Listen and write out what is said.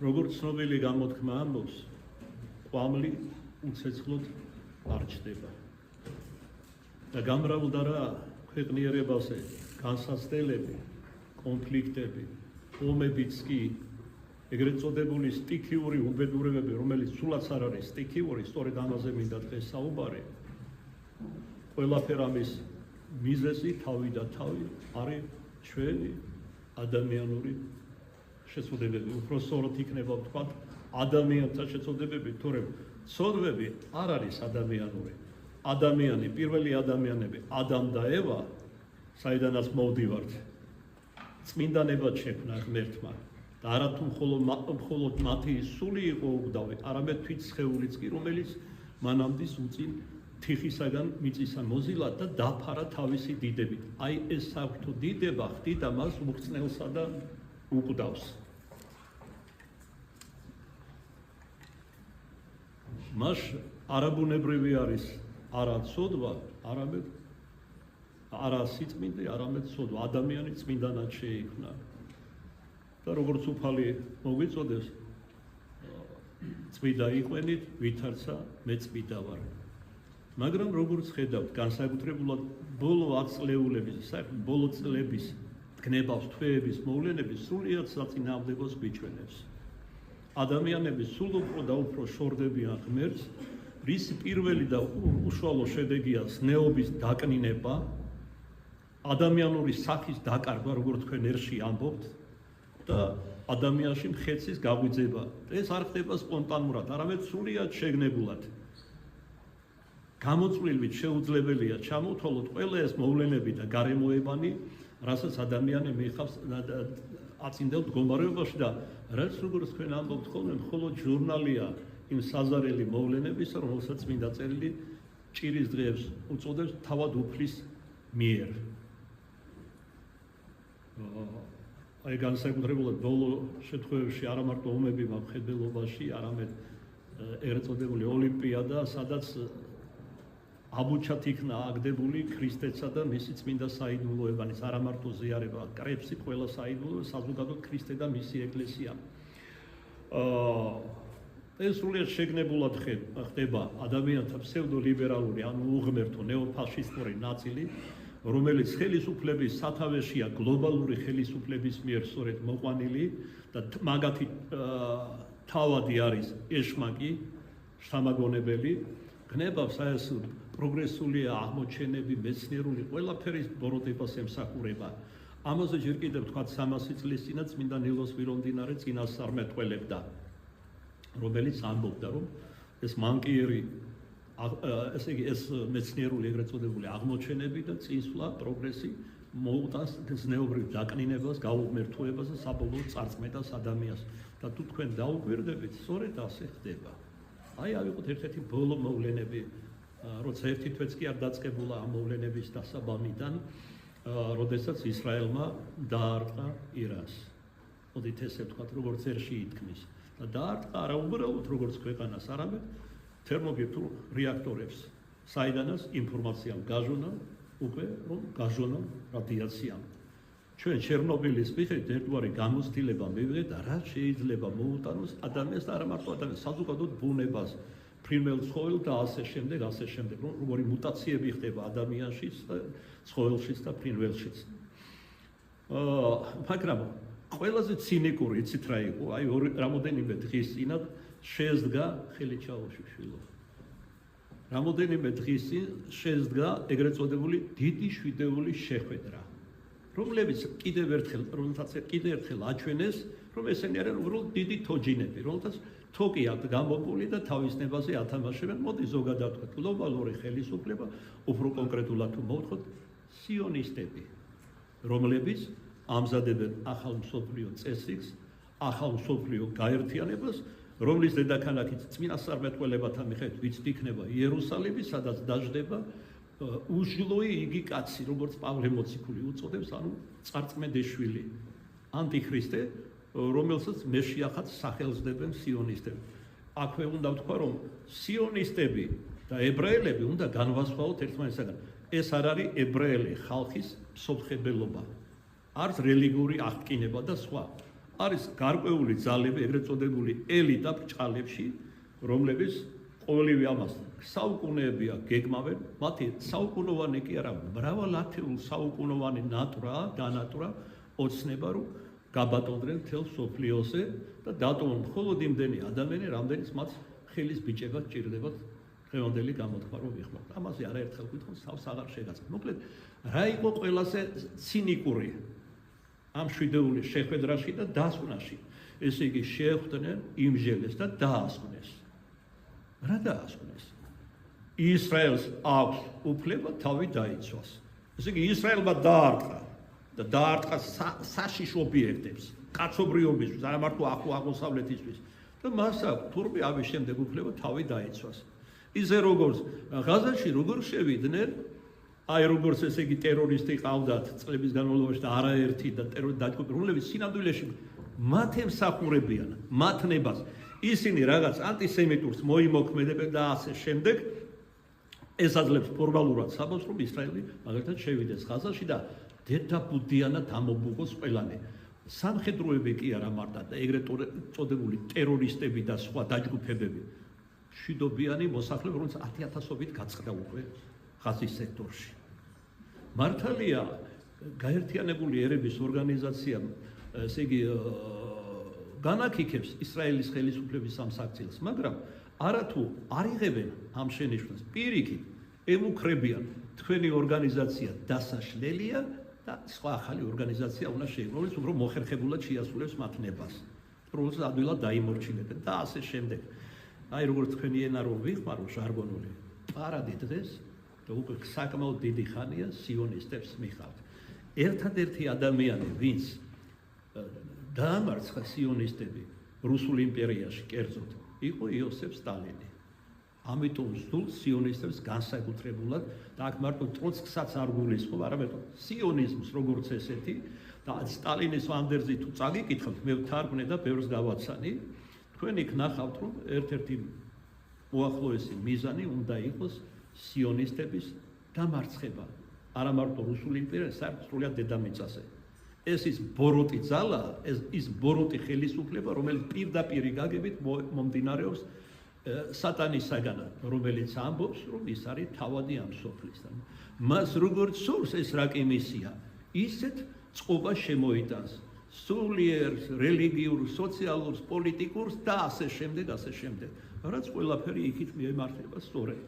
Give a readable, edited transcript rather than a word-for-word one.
როგორც ცნობილი გამოთქმა ამბობს, ყვამლი უცეცხლოდ არ ჩდება. და გამრავლდა რა ქვეყნიერებაზე განსაცდელები, კონფლიქტები, ომებიც კი, ეგრეთ წოდებული სტიქიური უბედურებები, რომელიც სულაც არ არის სტიქიური, სწორედ ამაზე მინდა დღეს საუბარი. ყველაფერ ამის მიზეზი თავი და თავი არის ჩვენი ადამიანური შეცდომები. უпростоროდ იქნება ვთქვათ ადამიანთა შეცდომები, თორემ ცოდვები არ არის ადამიანური. ადამიანი, პირველი ადამიანები, ადამ და ევა, საიდანაც მოვდივართ, წმინდანებად შექმნა ღმერთმა და არა თუ მხოლოდ მათი სული იყო უგდავი, არამედ თვით სხეულიც კი, რომელიც მანამდის უწინ თიხისაგან მიწისა მოზილა და დაფარა თავისი დიდებით. აი ეს საერთო დიდება ხდიდა მას უხრწნელსა და უკვდავს. მას არაბუნებრივი არის არა ცოდვა, არამედ არა სიწმინდე, არამედ ცოდვა. ადამიანი წმინდანად შეიქმნა. და როგორც უფალი მოგვიწოდეს, წმინდა იყვენით, ვითარცა მე წმინდა ვარ. მაგრამ როგორც ხედავთ, განსაკუთრებულად ბოლო 10 წლეულების, საერთოდ ბოლო წლების გნებავს თვეების მოვლენები სრულიად საწინააღმდეგოს გვიჩვენებს. ადამიანები სულ უფრო და უფრო შორდებიან ღმერთს, რის პირველი და უშუალო შედეგია ზნეობის დაკნინება, ადამიანური სახის დაკარგვა, როგორც თქვენ ერში ამბობთ, და ადამიანში მხეცის გაღვიძება. ეს არ ხდება სპონტანურად, არამედ სრულიად შეგნებულად. გამოწვლილვით შეუძლებელია ჩამოთვალოთ ყველა ეს მოვლენები და გარემოებანი, რასაც ადამიანი მიიღავს აწინდელ მდგომარეობაში და რაც როგორც თქვენ ამბობთ ხოლმე, მხოლოდ ჟურნალია იმ საზარელი მოვლენებისა, რომელსაც წმინდა წერილი ჭირის დღეებს უწოდებს თავად უფლის მიერ. აი განსაკუთრებულად ბოლო შემთხვევებში არა მარტო ომები მხედველობაში, არამედ ეგრეთ წოდებული ოლიმპიადა, სადაც აბუჩად იქნა აგდებული ქრისტესა და მისი წმინდა საიდუმლოებანის, არა მარტო ზიარება, კრებსი ყველა საიდუმლო, საზოგადოდ ქრისტე და მისი ეკლესია. ეს სრულიად შეგნებულად ხდება ადამიანთა ფსევდოლიბერალური, ანუ უღმერთო ნეოფაშისტური ნაწილი, რომელიც ხელისუფლების სათავეშია გლობალური ხელისუფლების მიერ სწორედ მოყვანილი და მაგათი თავადი არის ეშმაკი, შთამაგონებელი, გნებავს ეს პროგრესულია აღმოჩენები, მეცნიერული ყველაფერის ბოროტებას ემსახურება. ამაზე ჯერ კიდევ თქვათ 300 წლის წინათ წმინდა ნილოს ვირონდინარე წინასწარმეტყველებდა, რომელიც ამბობდა, რომ ეს მანკიერი ეს მეცნიერული ეგრეთ წოდებული აღმოჩენები და წინსვლა, პროგრესი მოუტანს ზნეობრივ დაკნინებას, გაუღმერთოებას და საბოლოოდ წარწმედას ადამიანს. და თუ თქვენ დაუკვირდებით, სწორედ ასე ხდება. აი ავიღოთ ერთ-ერთი ბოლო მოვლენები, როცა ერთი თვეც კი არ დაწყებულა ამ მოვლენების დასაბამიდან, როდესაც ისრაელმა დაარტყა ირანს. მოდით ესე ვთქვათ, როგორც ერში ითქმის. და დაარტყა არა უბრალოდ როგორც ქვეყანას, არამედ თერმოგეფრულ რეაქტორებს, საიდანაც ინფორმაციამ გაჟონა, უკვე რომ გაჟონა რადიაციამ. ჩვენ ჩერნობილის მიხედვით ერთგვარი გამოცდილება მივიღეთ და რა შეიძლება მოუტანოს ადამიანს და არა მარტო ადამიანს, საზოგადოდ ბუნებას, ფრინველ ცხოველს და ასე შემდეგ, როგორი მუტაციები ხდება ადამიანშიც და ცხოველშიც და ფრინველშიც. მაგრამ ყველაზე ცინიკური იცით რა იყო, აი რამოდენიმე დღის წინათ შეესდგა ხელიჩაოშვილო. რამოდენიმე დღის წინ შეესდგა ეგრეთ წოდებული დიდი შვიდეული შეხვედრა, რომლებიც კიდევ ერთხელ აჩვენეს, რომ ესენი არიან უბრალოდ დიდი თოჯინები, რომელთაც თოკი აქვთ გამოფული და თავის ნებაზე ათამაშებენ. მოდი ზოგადად ვთქვათ, გლობალური ხელისუფლება, უფრო კონკრეტულად თუ მოვთხოვთ, სიონისტები, რომლებიც ამზადებენ ახალ მსოფლიო წესრიგს, ახალ მსოფლიო გაერთიანებას, რომლის დედაქალაქიც წმინასწარმეტყველებათა მიხედვით ვიცით იქნება იერუსალიმი, სადაც დაждდება უჟლოი იგი კაცი, როგორც პავლე მოციქული უწოდებს, ანუ წარწმენდეშვილი, ანტიქრისტე, რომელსაც მეშიახად სახელს დებენ სიონისტები. აქვე უნდა ვთქვა, რომ სიონისტები და ებრაელები უნდა განვასხვაოთ ერთმანეთისაგან. ეს არ არის ებრაელი ხალხის მსოფლმხედველობა, არც რელიგიური აღტკინება და სხვა. არის გარკვეული ძალები, ეგრეთ წოდებული ელიტა ბრჭყალებში, რომლებიც ყოველივე ამას საუკუნეებია გეგმავენ, მათი საუკუნოვანი კი არა, მრავალათეულ საუკუნოვანი ნატურაა, დანატურა, ოცნება, რომ გაბატონდნენ მთელ მსოფლიოზე და დატოვონ მხოლოდ იმდენი ადამიანი, რამდენიც მათ ხელის ბიჭება სჭირდებათ დღევანდელი გამოთქმა რომ ვიხმართ. ამაზე არაერთხელ ვკითხავთ, თავს აღარ შეგაცნობ. მოკლედ, რა იყო ყველაზე ცინიკური ამ შვიდეულის შეხვედრაში და დასკვნაში? ესე იგი, შეხვდნენ, იმჟელეს და დაასკვნეს. რა დაასკვნეს? ისრაელს აქვს უფლება თავი დაიცვას. ესე იგი, ისრაელმა დაარტყა და დაარტყა საშიშ ობიექტებს, კაცობრიობისთვის, არა მარტო ახლო აღმოსავლეთისთვის და მას აქვს თურმე ამის შემდეგ უფლება თავი დაიცვას. ისე როგორც ღაზაში როგორ შევიდნენ, აი როგორც ესე იგი ტერორისტი ყავდათ წლების განმავლობაში და არაერთი და ტერორისტ დაჯგუფები, რომლებიც სინამდვილეში მათ ემსახურებიან, მათ ნებას. ისინი რაღაც ანტისემიტურს მოიმოქმედებენ და ასე შემდეგ ესაძლებს ფორმალურად საბოს, რომ ისრაელი მაგალითად შევიდეს ღაზაში და დედაბუდიანად ამობუღოს ყველანი. სამხედროები კი არა მარტო და ეგრეთ წოდებული ტერორისტები და სხვა დაჯგუფებები. შვიდობიანი მოსახლეობა, რომელიც 10,000-ობით გაწყდა უკვე ღაზის სექტორში. მართალია, გაერთიანებული ერების ორგანიზაციამ, ესე იგი, განაკიქებს ისრაელის ხელისუფლების ამ საქციელს, მაგრამ არათუ არ იღებენ ამ შენიშვნას, პირიქით ემუქრებიან თქვენი ორგანიზაცია დასაშლელია და სხვა ახალი ორგანიზაცია უნდა შეიქმნას, რომელიც უფრო მოხერხებულად შეასრულებს მათ ნებას, რომელიც ადვილად დაიმორჩილებენ და ასე შემდეგ. აი როგორც თქვენი ენა რომ ვიხმარო ჟარგონული პარადი დღეს და უკვე საკმაოდ დიდი ხანია სიონისტებს მიხავთ. ერთადერთი ადამიანი, ვინც დაამარცხა სიონისტები რუსულ იმპერიაში კერძოდ, იყო იოსებ სტალინი. ამიტომ სულ სიონისტებს განსაკუთრებულად და აქ მარტო ტროცკსაც არ გულისხმობ, არამედ სიონიზმს როგორც ესეთი და სტალინის ვანდერზი თუ წაგიკითხავთ, მე ვთარგმნე და ბევრს გავაცანი. თქვენ იქ ნახავთ, რომ ერთ-ერთი უახლოესი მიზანი უნდა იყოს სიონისტების დამარცხება. არა მარტო რუსულ იმპერიას, საერთოდ სრულად დედამიწაზე. ეს ის ბოროტი ძალა, ის ბოროტი ხელისუფლება, რომელიც პირდაპირ გაგებით მომდინარეობს სატანისაგან, რომელიც ამბობს, რომ ის არის თავადი ამ სოფლისგან. მას როგორც სურს ეს რა კი მისია, ისეთ წყობა შემოიტანს. სულიერს, რელიგიურ, სოციალურს, პოლიტიკურს და ასე შემდეგ, ასე შემდეგ. რაც ყველაფერი იქით მიემართება სწორედ.